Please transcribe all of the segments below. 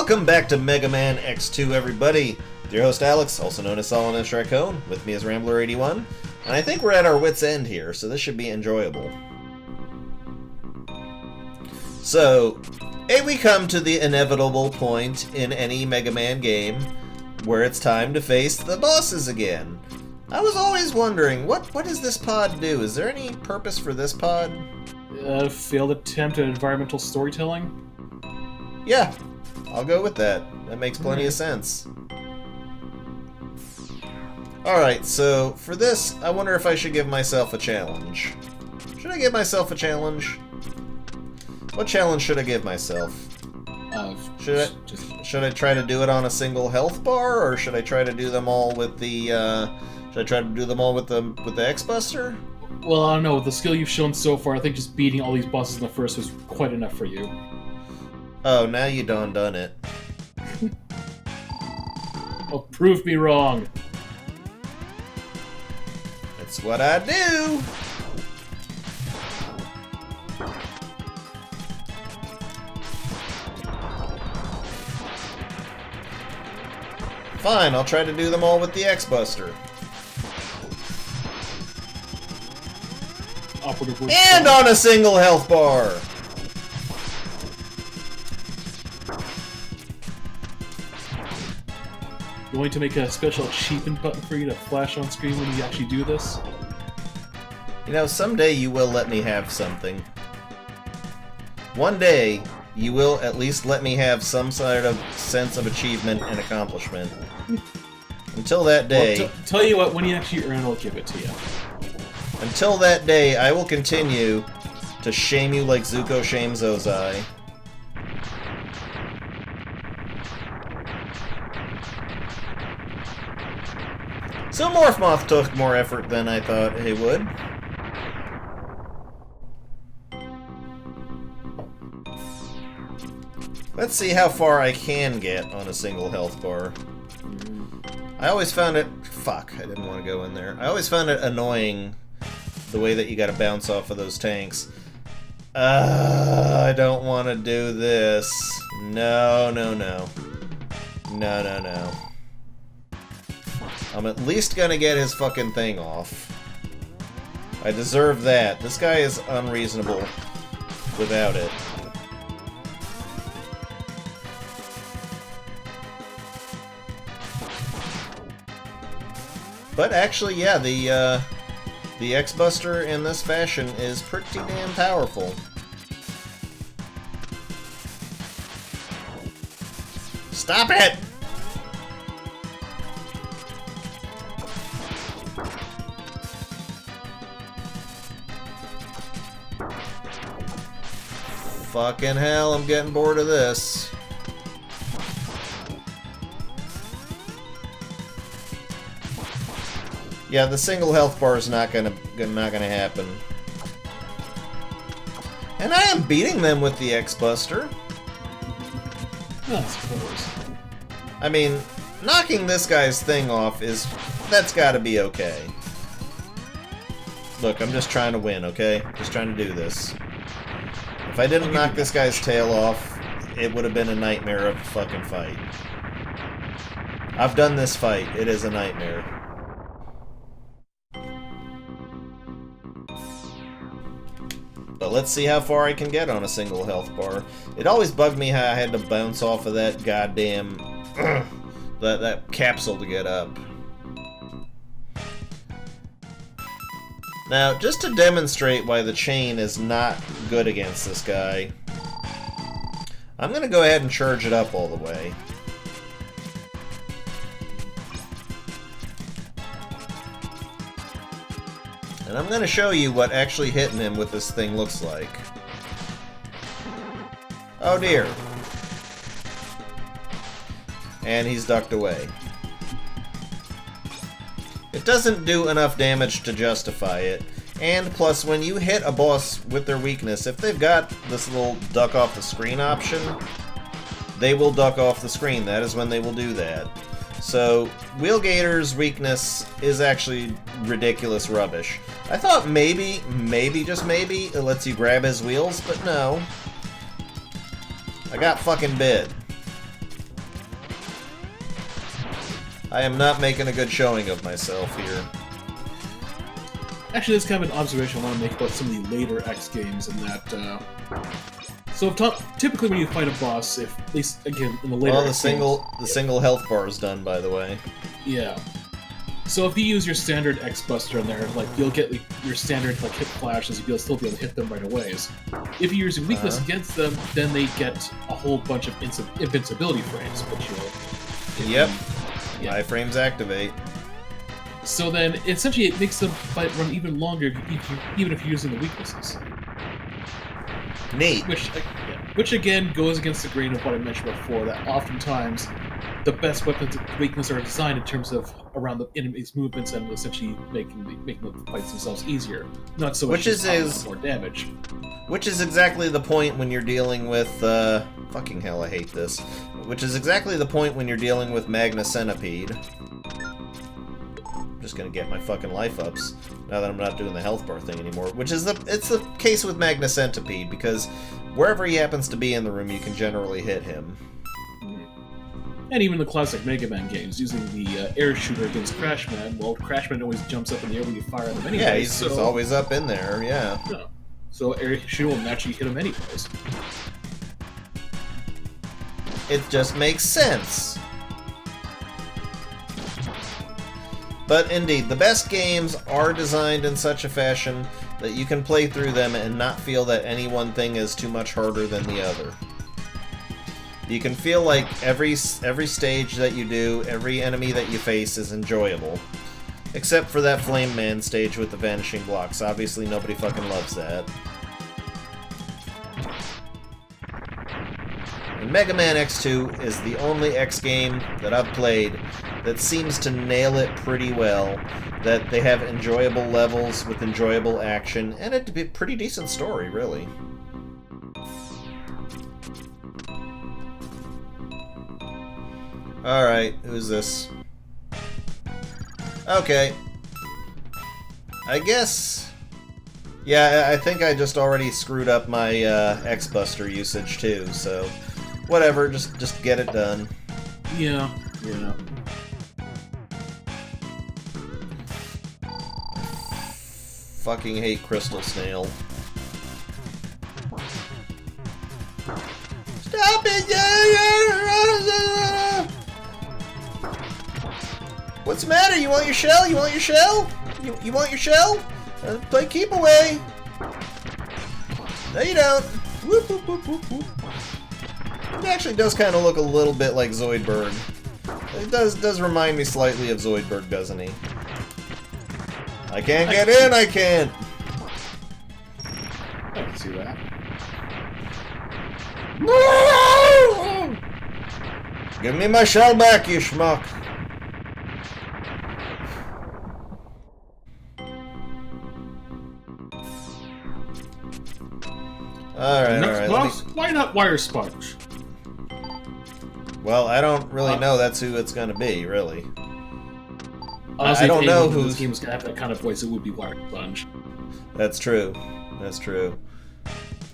Welcome back to Megaman X2, everybody. Your host Alex, also known as Solon S. Raccoon. With me is Rambler81. And I think we're at our wits' end here, so this should be enjoyable. So, we come to the inevitable point in any Mega Man game where it's time to face the bosses again. I was always wondering, what does this pod do? Is there any purpose for this pod? Failed attempt at environmental storytelling? Yeah, I'll go with that. That makes plenty of sense. Alright, so for this, I wonder if I should give myself a challenge. Should I give myself a challenge? What challenge should I give myself? Should I try to do it on a single health bar, or should I try to do them all with the should I try to do them all with the X-Buster? Well, I don't know. With the skill you've shown so far, I think just beating all these bosses in the first was quite enough for you. Oh, now you done it. Oh, prove me wrong. That's what I do. Fine, I'll try to do them all with the X-Buster. And on a single health bar! You want me to make a special achievement button for you to flash on screen when you actually do this? You know, someday you will let me have something. One day, you will at least let me have some sort of sense of achievement and accomplishment. Until that day... Well, tell you what, when you actually earn it, I'll give it to you. Until that day, I will continue to shame you like Zuko shames Ozai. So Morph Moth took more effort than I thought he would. Let's see how far I can get on a single health bar. I always found it... Fuck, I didn't want to go in there. I always found it annoying the way that you gotta bounce off of those tanks. I don't want to do this. No. I'm at least gonna get his fucking thing off. I deserve that. This guy is unreasonable without it. But actually, yeah, the X-Buster in this fashion is pretty damn powerful. Stop it! Fucking hell, I'm getting bored of this. Yeah, the single health bar is not gonna happen. And I am beating them with the X-Buster. I suppose. I mean, knocking this guy's thing off that's gotta be okay. Look, I'm just trying to win, okay? Just trying to do this. If I didn't knock this guy's tail off, it would have been a nightmare of a fucking fight. I've done this fight. It is a nightmare. But let's see how far I can get on a single health bar. It always bugged me how I had to bounce off of that goddamn... that capsule to get up. Now, just to demonstrate why the chain is not good against this guy, I'm gonna go ahead and charge it up all the way. And I'm gonna show you what actually hitting him with this thing looks like. Oh dear. And he's ducked away. It doesn't do enough damage to justify it. And plus, when you hit a boss with their weakness, if they've got this little duck off the screen option, they will duck off the screen. That is when they will do that. So, Wheelgator's weakness is actually ridiculous rubbish. I thought maybe, just maybe, it lets you grab his wheels, but no. I got fucking bit. I am not making a good showing of myself here. Actually, that's kind of an observation I want to make about some of the later X games, in that, so typically when you fight a boss, if at least again in the later Well, X the single health bar is done, by the way. yeah. So if you use your standard X Buster in there, like you'll get your standard like hit flashes, you'll still be able to hit them right away. If you use a weakness against them, then they get a whole bunch of invincibility frames, which you'll. Yep. Yeah. Iframes activate. So then, essentially, it makes the fight run even longer, even if you're using the weaknesses. Neat. Which again goes against the grain of what I mentioned before, that oftentimes the best weapons and weaknesses are designed in terms of around the enemy's movements and essentially making the fights themselves easier, not so much as more damage. Which is exactly the point when you're dealing with fucking hell, I hate this. Which is exactly the point when you're dealing with Magna Centipede. I'm just gonna get my fucking life ups now that I'm not doing the health bar thing anymore. Which is it's the case with Magna Centipede, because wherever he happens to be in the room, you can generally hit him. And even the classic Mega Man games, using the air shooter against Crashman, well, Crashman always jumps up in the air when you fire at him anyway. Yeah, he's always up in there, yeah. So air shooter will naturally hit him anyways. It just makes sense. But indeed, the best games are designed in such a fashion that you can play through them and not feel that any one thing is too much harder than the other. You can feel like every stage that you do, every enemy that you face is enjoyable. Except for that Flame Man stage with the vanishing blocks. Obviously nobody fucking loves that. And Mega Man X2 is the only X game that I've played that seems to nail it pretty well. That they have enjoyable levels with enjoyable action, and a pretty decent story, really. Alright, who's this? Okay. I guess... Yeah, I think I just already screwed up my X-Buster usage too, so... Whatever, just get it done. Yeah. Fucking hate Crystal Snail. Stop it! What's the matter? You want your shell? You want your shell? You want your shell? Play keep away. No, you don't. Whoop, whoop, whoop, whoop, whoop. It actually does kind of look a little bit like Zoidberg. It does remind me slightly of Zoidberg, doesn't he? I can't get in, I can't! I can see that. No! Give me my shell back, you schmuck! Alright. Why not Wire Sponge? Well, I don't really know that's who it's gonna be, really. Honestly, I don't know who this game was gonna have that kind of voice. It would be Wire Sponge. That's true. That's true.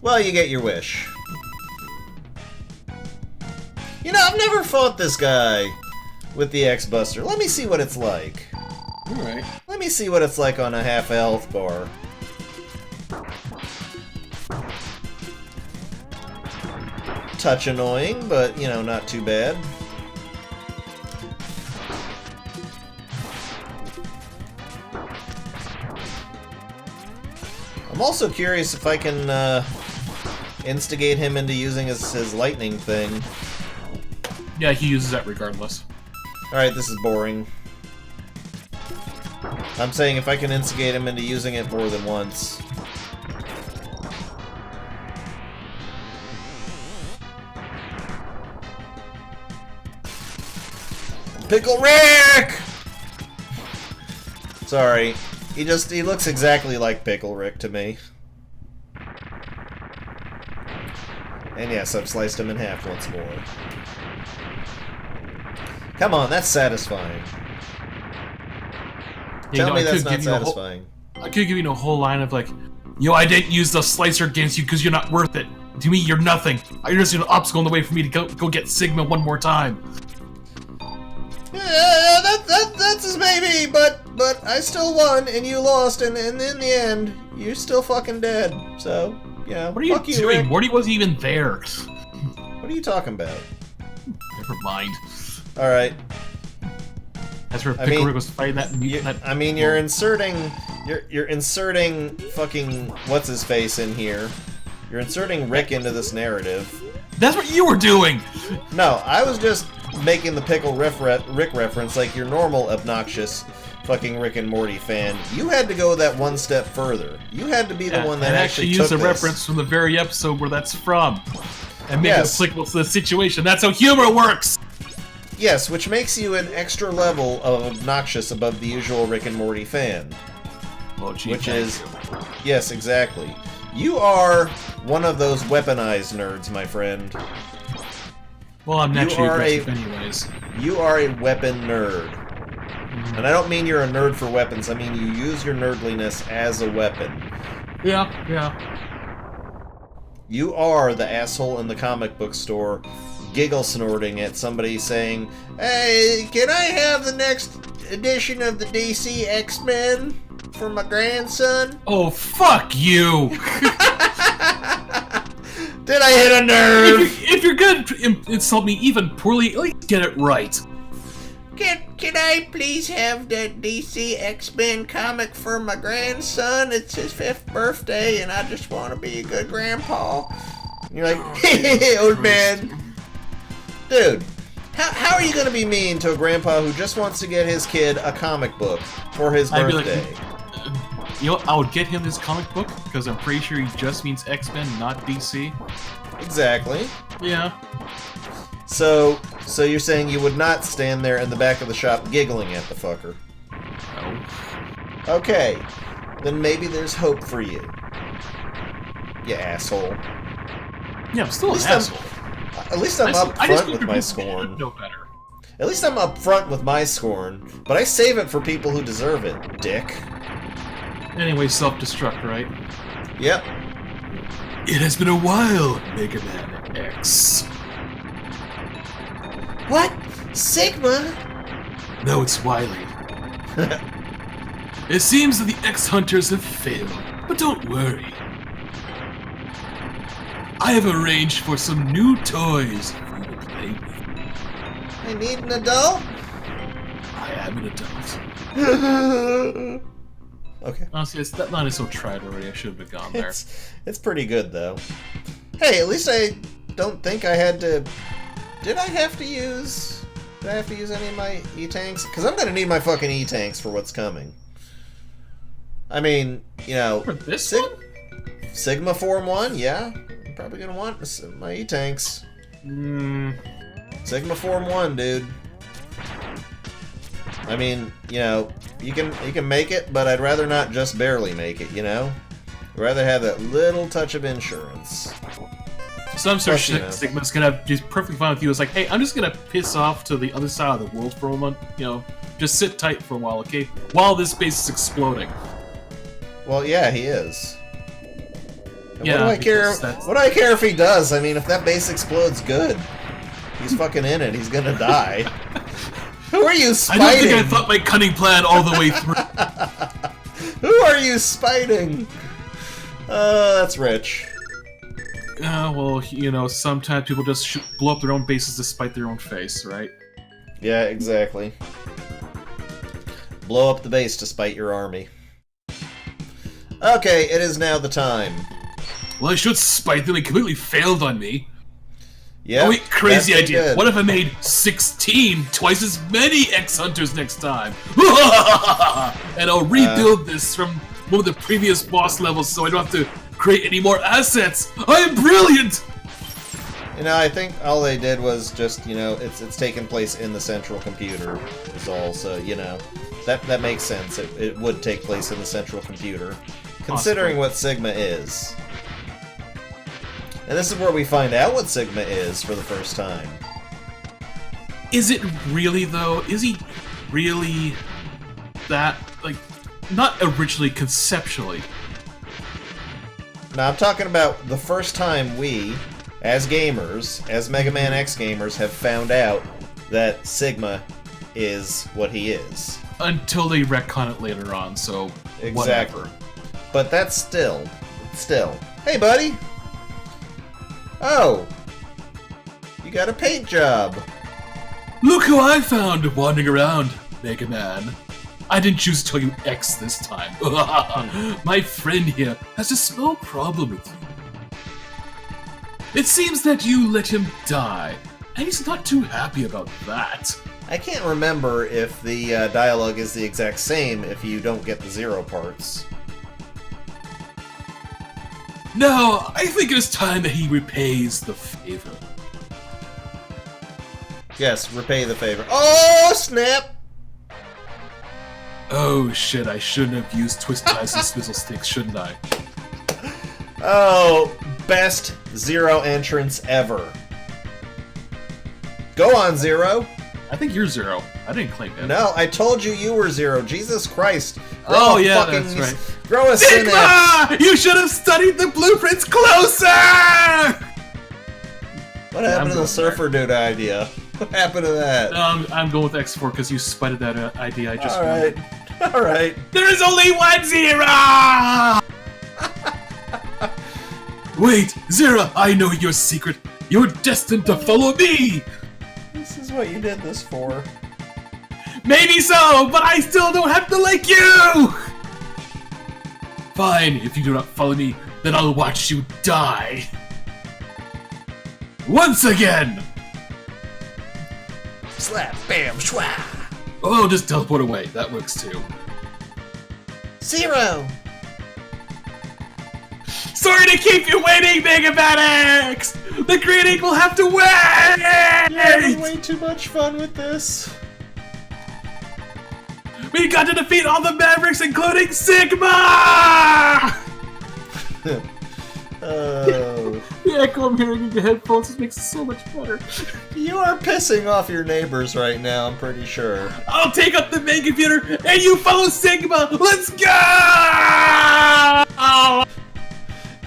Well, you get your wish. You know, I've never fought this guy with the X-Buster. Let me see what it's like. Alright. Let me see what it's like on a half health bar. Touch annoying, but, you know, not too bad. I'm also curious if I can instigate him into using his lightning thing. Yeah, he uses that regardless. Alright, this is boring. I'm saying if I can instigate him into using it more than once. Pickle Rick! Sorry. He looks exactly like Pickle Rick to me. And yes, I've sliced him in half once more. Come on, that's satisfying. Tell me that's not satisfying. I could give you a whole line of like, yo, I didn't use the slicer against you because you're not worth it. To me, you're nothing. You're just an obstacle in the way for me to go get Sigma one more time. Yeah, chances maybe, but I still won and you lost, and in the end, you're still fucking dead. So, yeah. What are you doing? Rick. Morty wasn't even there. What are you talking about? Never mind. Alright. That's where Pickle Rick was fighting that mutant. You're inserting fucking what's his face in here. You're inserting Rick into this narrative. That's what you were doing! No, I was just making the Pickle Rick reference like your normal obnoxious fucking Rick and Morty fan. You had to go that one step further. You had to be the one that actually took use a this. reference from the very episode where that's from. And make it applicable to the situation. That's how humor works! Yes, which makes you an extra level of obnoxious above the usual Rick and Morty fan. Well, gee, which is... Yes, exactly. You are one of those weaponized nerds, my friend. Well, I'm naturally aggressive anyways. You are a weapon nerd. And I don't mean you're a nerd for weapons, I mean you use your nerdliness as a weapon. Yeah, yeah. You are the asshole in the comic book store giggle snorting at somebody saying, "Hey, can I have the next edition of the DC X-Men for my grandson?" Oh, fuck you! Did I hit a nerve? If you're gonna insult me even poorly, at least get it right. Can I please have the DC X-Men comic for my grandson? It's his 5th birthday and I just want to be a good grandpa. And you're like, hey, old man. Dude, how are you going to be mean to a grandpa who just wants to get his kid a comic book for his birthday? You know what? I would get him his comic book, because I'm pretty sure he just means X-Men, not DC. Exactly. Yeah. So you're saying you would not stand there in the back of the shop giggling at the fucker? No. Okay, then maybe there's hope for you. You asshole. Yeah, I'm still an asshole. At least I'm up front with my scorn. No better. At least I'm up front with my scorn, but I save it for people who deserve it, dick. Anyway, self-destruct, right? Yep. It has been a while, Megaman X. What? Sigma? No, it's Wily. It seems that the X-Hunters have failed, but don't worry. I have arranged for some new toys for you to play with. I need an adult? I am an adult. Okay. Honestly, that line is so tried already, I should have gone there. It's pretty good, though. Hey, at least I don't think I had to... Did I have to use any of my E-Tanks? Because I'm going to need my fucking E-Tanks for what's coming. I mean, you know... For this one? Sigma Form 1, yeah. I'm probably going to want my E-Tanks. Sigma Form 1, dude. I mean, you know, you can make it, but I'd rather not just barely make it, you know? I'd rather have that little touch of insurance. Some sort of Sigma's gonna be perfectly fine with you. It's like, hey, I'm just gonna piss off to the other side of the world for a moment. You know, just sit tight for a while, okay? While this base is exploding. Well, yeah, he is. And Yeah, what do I care? What do I care if he does? I mean, if that base explodes, good. He's fucking in it. He's gonna die. Who are you spiting? I don't think I thought my cunning plan all the way through. Who are you spiting? That's rich. Well, you know, sometimes people just blow up their own bases to spite their own face, right? Yeah, exactly. Blow up the base to spite your army. Okay, it is now the time. Well, I should spite them. They completely failed on me. Yeah. Oh wait, crazy idea. Good. What if I made 16, twice as many X-Hunters next time? And I'll rebuild this from one of the previous boss levels so I don't have to create any more assets. I am brilliant! You know, I think all they did was just, you know, it's taking place in the central computer is all, so, you know, that makes sense. It would take place in the central computer, considering what Sigma is. And this is where we find out what Sigma is for the first time. Is it really, though? Is he really that, like, not originally, conceptually? Now, I'm talking about the first time we, as gamers, as Megaman X gamers, have found out that Sigma is what he is. Until they retcon it later on, so Exactly. whatever. But that's still. Hey, buddy! Oh! You got a paint job! Look who I found wandering around, Mega Man. I didn't choose to tell you X this time. My friend here has a small problem with you. It seems that you let him die, and he's not too happy about that. I can't remember if the dialogue is the exact same if you don't get the Zero parts. Now, I think it is time that he repays the favor. Yes, repay the favor. Oh, snap! Oh shit, I shouldn't have used twist ties and swizzle sticks, shouldn't I? Oh, best Zero entrance ever. Go on, Zero. I think you're Zero. I didn't claim that. No, I told you you were Zero. Jesus Christ. Oh, yeah, that's right. Grow a synapse. Sigma! You should have studied the blueprints closer! What happened to the surfer dude idea? What happened to that? I'm going with X4 because you spotted that idea I just Alright. Alright. There is only one Zero! Wait, Zero, I know your secret. You're destined to follow me! This is what you did this for. Maybe so, but I still don't have to like you! Fine, if you do not follow me, then I'll watch you die. Once again! Slap, bam, schwa! Oh, just teleport away. That works too. Zero! Sorry to keep you waiting, Megaman X! The Green Ink will have to wait! You're having way too much fun with this. We got to defeat all the Mavericks, including Sigma! Oh. The echo I'm hearing in your headphones just makes it so much better. You are pissing off your neighbors right now, I'm pretty sure. I'll take up the main computer, and you follow Sigma! Let's go!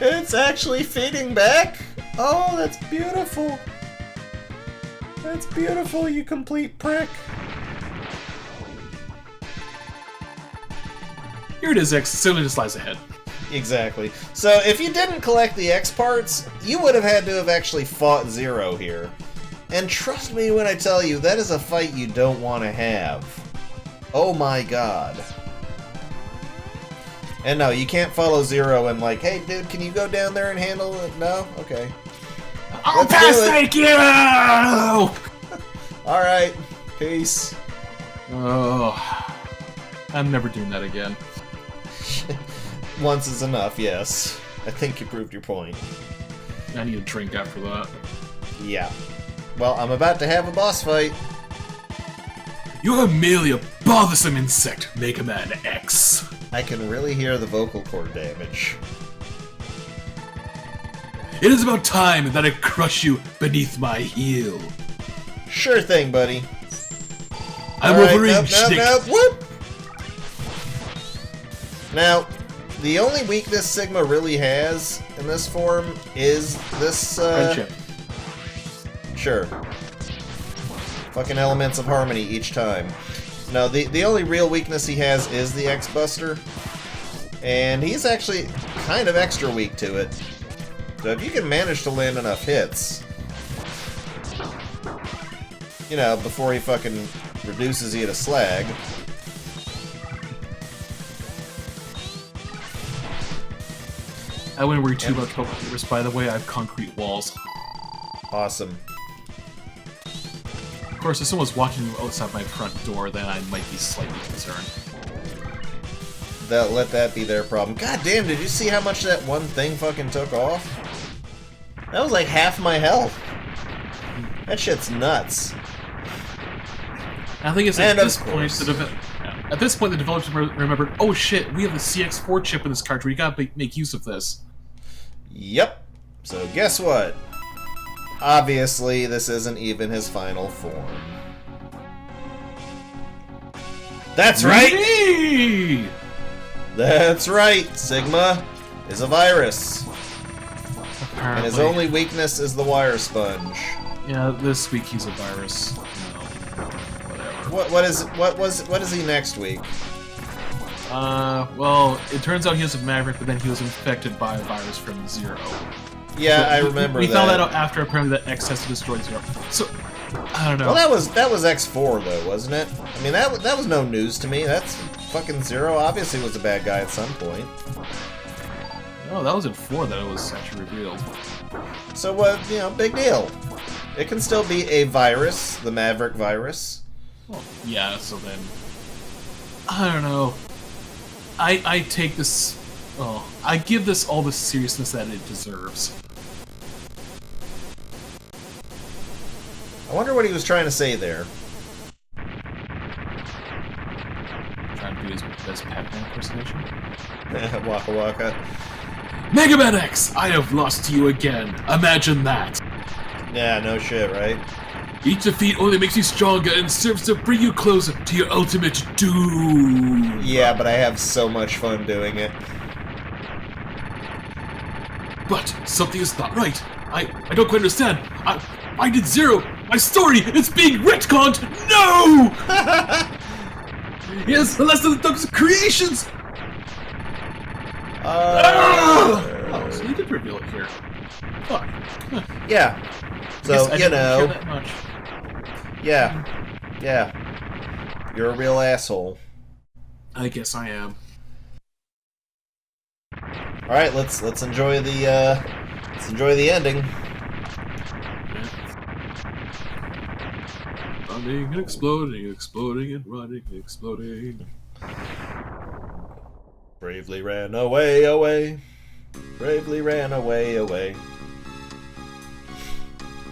It's actually feeding back? Oh, that's beautiful. That's beautiful, you complete prick. Here it is, X. Certainly just lies ahead. Exactly. So, if you didn't collect the X parts, you would have had to have actually fought Zero here. And trust me when I tell you, that is a fight you don't want to have. Oh my god. And no, you can't follow Zero and like, hey dude, can you go down there and handle it? No? Okay. I'll pass, thank you! Alright. Peace. Oh, I'm never doing that again. Once is enough, yes. I think you proved your point. I need a drink after that. Yeah. Well, I'm about to have a boss fight. You're merely a bothersome insect, Megaman X. I can really hear the vocal cord damage. It is about time that I crush you beneath my heel. Sure thing, buddy. I'm Alright, Wolverine, nope, whoop! Now, the only weakness Sigma really has in this form is this, Friendship. Sure. Fucking elements of harmony each time. No, the only real weakness he has is the X-Buster. And he's actually kind of extra weak to it. So if you can manage to land enough hits, you know, before he fucking reduces you to slag. I wouldn't worry too about Tokyo, by the way, I have concrete walls. Awesome. Of course, if someone's watching outside my front door, then I might be slightly concerned. Let that be their problem. God damn, did you see how much that one thing fucking took off? That was like half my health. That shit's nuts. I think it's And at this point the developers remembered, oh shit, we have the CX4 chip in this cartridge, we gotta make use of this. Yep. So guess what? Obviously, this isn't even his final form. That's right! Hey! That's right! Sigma is a virus. Apparently. And his only weakness is the wire sponge. Yeah, this week he's a virus. No, whatever. what is he next week? Well, it turns out he was a Maverick, but then he was infected by a virus from Zero. Yeah, So I remember we that. We found that out after apparently that X has to destroy Zero. So, I don't know. Well, that was X4 though, wasn't it? I mean, that was no news to me. That's fucking Zero. Obviously, was a bad guy at some point. No, that was in 4 that it was actually revealed. So what? You know, big deal. It can still be a virus, the Maverick virus. Well, yeah. So then, I don't know. I take this. Oh, I give this all the seriousness that it deserves. I wonder what he was trying to say there. Trying to do his best Pac-Man impersonation. Waka waka. Megaman X, I have lost to you again. Imagine that. Yeah, no shit, right? Each defeat only makes you stronger and serves to bring you closer to your ultimate doom. Yeah, but I have so much fun doing it. But something is not right. I don't quite understand. I did Zero. My story is being retconned. No! Yes, the less of those creations. Oh, so you did reveal it here. Fuck. Huh. Yeah. So, I you know. Care that much. Yeah. Yeah. You're a real asshole. I guess I am. Alright, let's enjoy the ending. Running and exploding, exploding and running, exploding. Bravely ran away, away. Bravely ran away, away.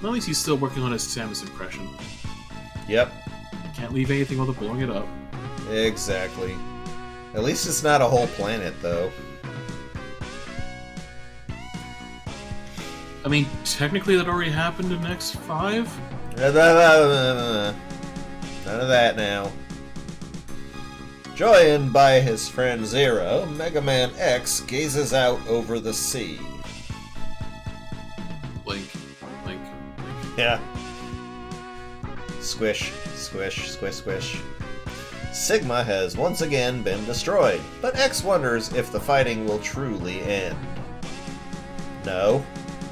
Well, at least he's still working on his Samus impression. Yep. Can't leave anything without blowing it up. Exactly. At least it's not a whole planet, though. I mean, technically that already happened in X5? None of that now. Joined by his friend Zero, Mega Man X gazes out over the sea. Link. Yeah. Squish, squish, squish, squish. Sigma has once again been destroyed, but X wonders if the fighting will truly end. No,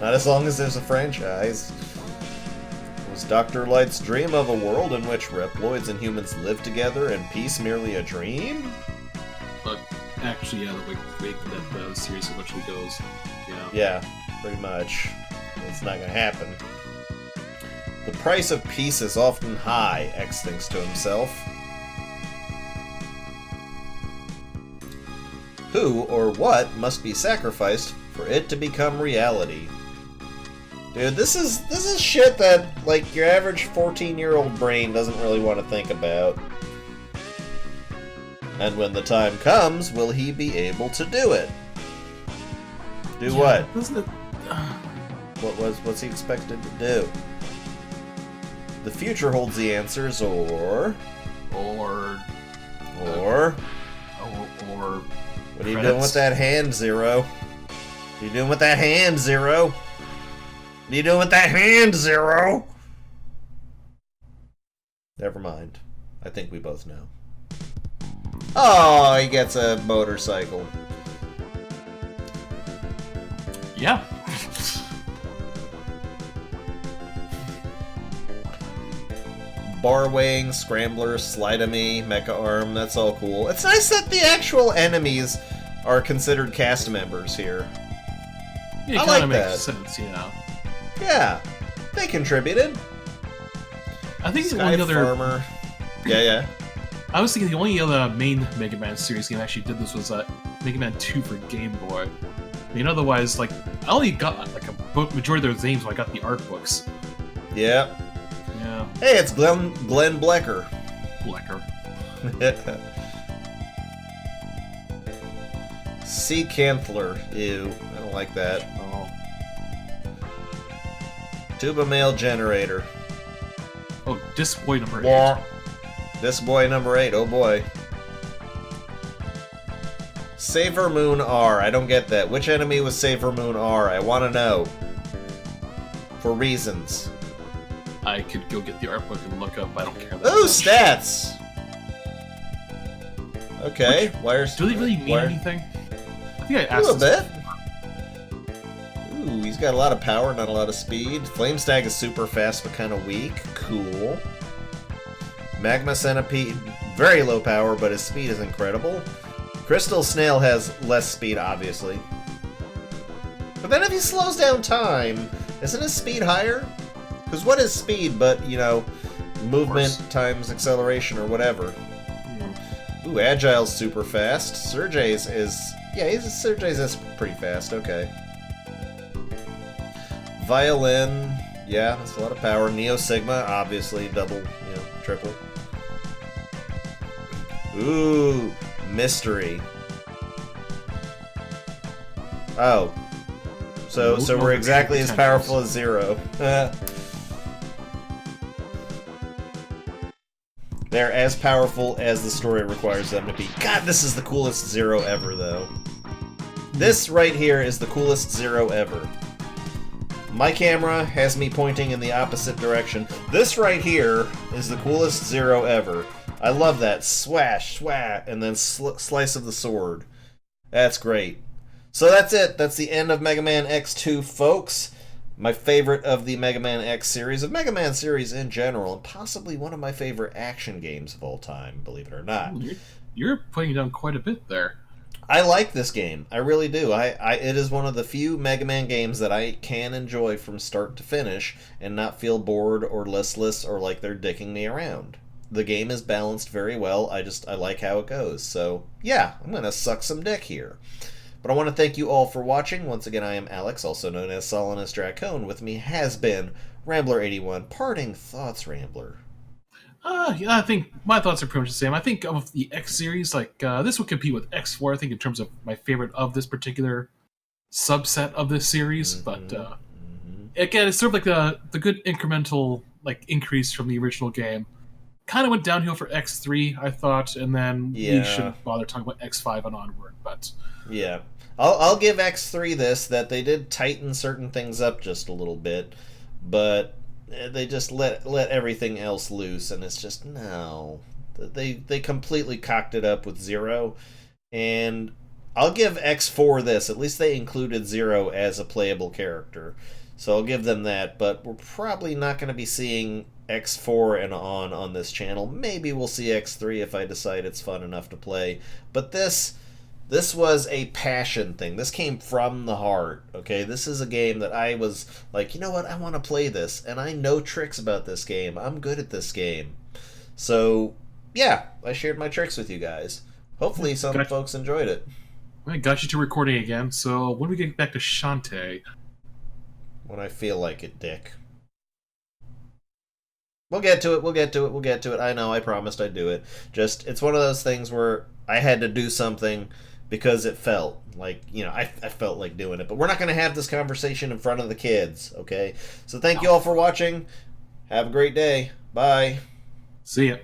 not as long as there's a franchise. Was Dr. Light's dream of a world in which Reploids and humans live together and peace merely a dream? But actually, yeah, the way that the series eventually goes, yeah. Yeah, pretty much. It's not gonna happen. The price of peace is often high, X thinks to himself. Who or what must be sacrificed for it to become reality? Dude, this is shit that, like, your average 14-year-old brain doesn't really want to think about. And when the time comes, will he be able to do it? Do what? Doesn't it... What's he expected to do? The future holds the answers, or... What are you doing with that hand, Zero? What are you doing with that hand, Zero? What are you doing with that hand, Zero? Never mind. I think we both know. Oh, he gets a motorcycle. Yeah. Bar weighing, scrambler, slide-a-me, mecha arm, that's all cool. It's nice that the actual enemies are considered cast members here. Yeah, I it like kind of that. makes sense, you know. Yeah, they contributed. I think the Sky only other... Farmer. Yeah. I was thinking the only other main Mega Man series game actually did this was Mega Man 2 for Game Boy. I mean, otherwise, like, I only got like a majority of those games when I got the art books. Yeah. Yeah. Hey, it's Glenn Blecker. Blecker. Sea Cantler. Ew. I don't like that. Oh. Tuba Mail Generator. Oh, disc boy number 8. Yeah. This boy number 8, oh boy. Saver Moon R. I don't get that. Which enemy was Saver Moon R? I want to know. For reasons. I could go get the art book and look up. I don't care. Oh, stats! Okay, do they really mean anything? I think I asked a little bit. Ooh, he's got a lot of power, not a lot of speed. Flame Stag is super fast but kind of weak. Cool. Magma Centipede, very low power, but his speed is incredible. Crystal Snail has less speed, obviously. But then if he slows down time, isn't his speed higher? Because what is speed but, you know, movement times acceleration or whatever? Ooh, Agile's super fast. Sergei's is... yeah, Sergei's is pretty fast, okay. Violin, yeah, that's a lot of power. Neo Sigma, obviously, double, you know, triple. Ooh, Mystery. Oh. So we're exactly as powerful as Zero. They're as powerful as the story requires them to be. God, this is the coolest Zero ever, though. This right here is the coolest Zero ever. My camera has me pointing in the opposite direction. This right here is the coolest Zero ever. I love that. Swash, swat, and then slice of the sword. That's great. So that's it. That's the end of Mega Man X2, folks. My favorite of the Mega Man X series, of Mega Man series in general, and possibly one of my favorite action games of all time, believe it or not. You're putting down quite a bit there. I like this game. I really do. It is one of the few Mega Man games that I can enjoy from start to finish and not feel bored or listless or like they're dicking me around. The game is balanced very well. I like how it goes. So, yeah, I'm going to suck some dick here. But I want to thank you all for watching. Once again, I am Alex, also known as Solinus Dracone. With me has been Rambler81. Parting thoughts, Rambler. Yeah, I think my thoughts are pretty much the same. I think of the X series, like, this would compete with X4, I think, in terms of my favorite of this particular subset of this series. But, again, it's sort of like the good incremental, like, increase from the original game. Kind of went downhill for X3, I thought, and then we shouldn't bother talking about X5 and onward, but... yeah. I'll give X3 this, that they did tighten certain things up just a little bit, but they just let everything else loose, and it's just, no. They completely cocked it up with Zero, and I'll give X4 this. At least they included Zero as a playable character, so I'll give them that, but we're probably not going to be seeing X4 and on this channel. Maybe we'll see X3 if I decide it's fun enough to play, but this was a passion thing. This came from the heart, okay? This is a game that I was like, you know what, I want to play this, and I know tricks about this game. I'm good at this game. So, yeah, I shared my tricks with you guys. Hopefully some folks enjoyed it. I got you to recording again, so when we get back to Shantae? When I feel like it, Dick. We'll get to it. I know, I promised I'd do it. Just, it's one of those things where I had to do something because it felt like, you know, I felt like doing it. But we're not going to have this conversation in front of the kids, okay? So thank you all for watching. Have a great day. Bye. See ya.